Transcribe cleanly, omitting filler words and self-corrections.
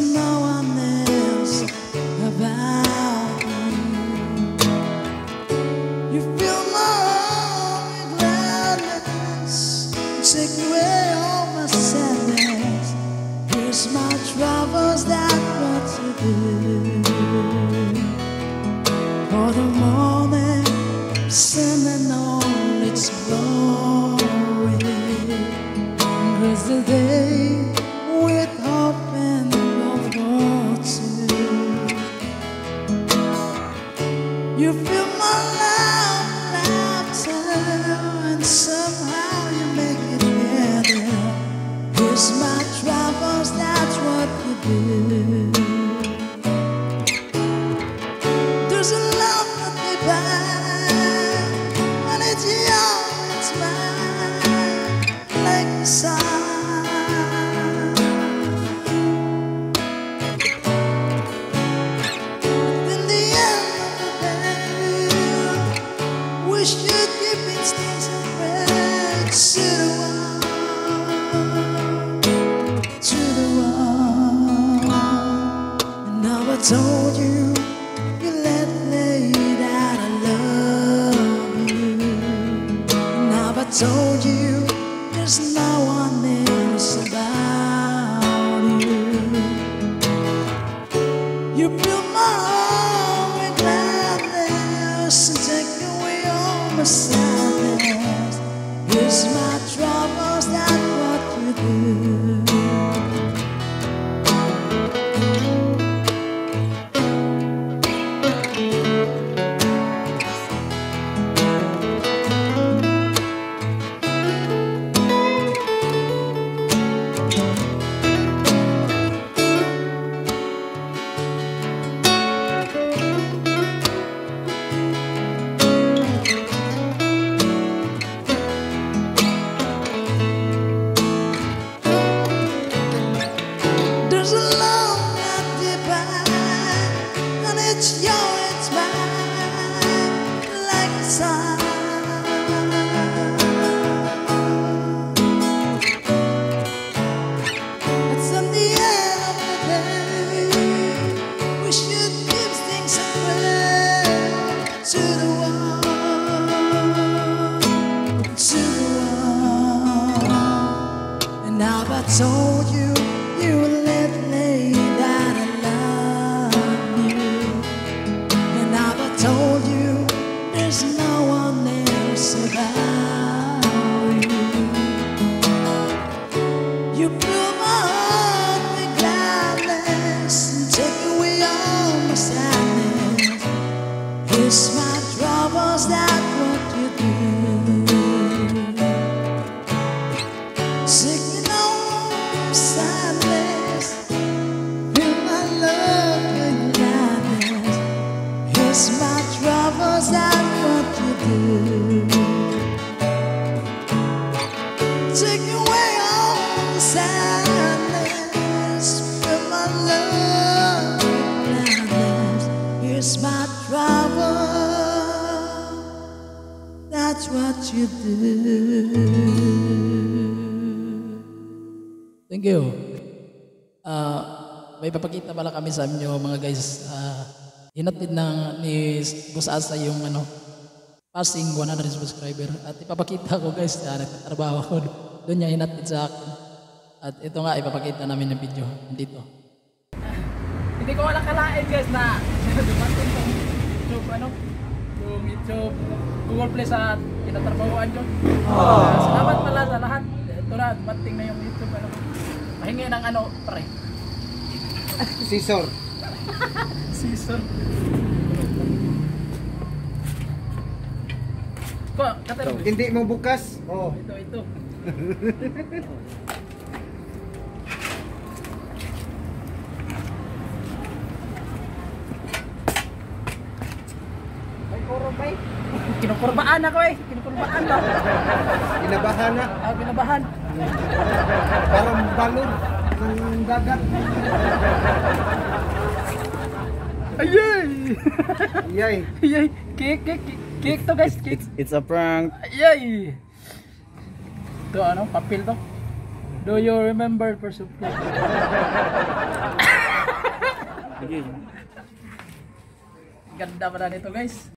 no one else about you. You fill my heart with gladness, take away all my sadness. Here's my troubles, that's what you do. For the morning sun and all its glory, grace the day with hope and fortune. You fill my life with laughter, and somehow you make it better. Here's my troubles, that's what you do. There's a love that they buy, and it's yours, it's mine, like the sun. In the end of the day, we should give these things a break to the one. And now I told you, you let late that I love you. Now I told you, there's no one else about you. You fill my heart with gladness and take away all my sadness. Here's my troubles, that's what you do. There's a love not divine, and it's yours, it's mine, like the sun. It's in the end of the day, we should give things a break to the one, to the one. And now I told you, you let lay that I love you. And now I told you, there's no one else about you. You fill my heart with gladness and take away all my sadness. Here's my troubles, that's what you do. Sick me no sadness, fill my love with gladness. Here's my troubles, that's what you do. Take away all the sadness, fill my love with gladness. Here's my trouble, that's what you do. Thank you. May papakita pala kami sa inyo mga guys. Hinatid ni Boss Asa yung passing 100 subscriber. At ipapakita ko guys, nagtatrabaho ko. Doon niya hinatid sa akin. At ito nga, ipapakita namin yung video. Dito. Hindi ko wala kalain guys na dumating yung YouTube, yung YouTube, Google Play sa kinatrabahoan yun. Salamat pala sa lahat. Ito na, dumating na yung YouTube. Mahingi ng pre. Scissor. Scissor. Hindi mo bukas. Oh, ito. Ay, korobay. Kinukurbaan ako Kinukurbaan ba? Binabahan na. Binabahan. Parang balon ng dagat. Ayay! Yay. Ayay! Cake to guys, cake. It's a prank. Ayay! Ito papel to. Do you remember first of all? Sige. Ganda pala nito guys.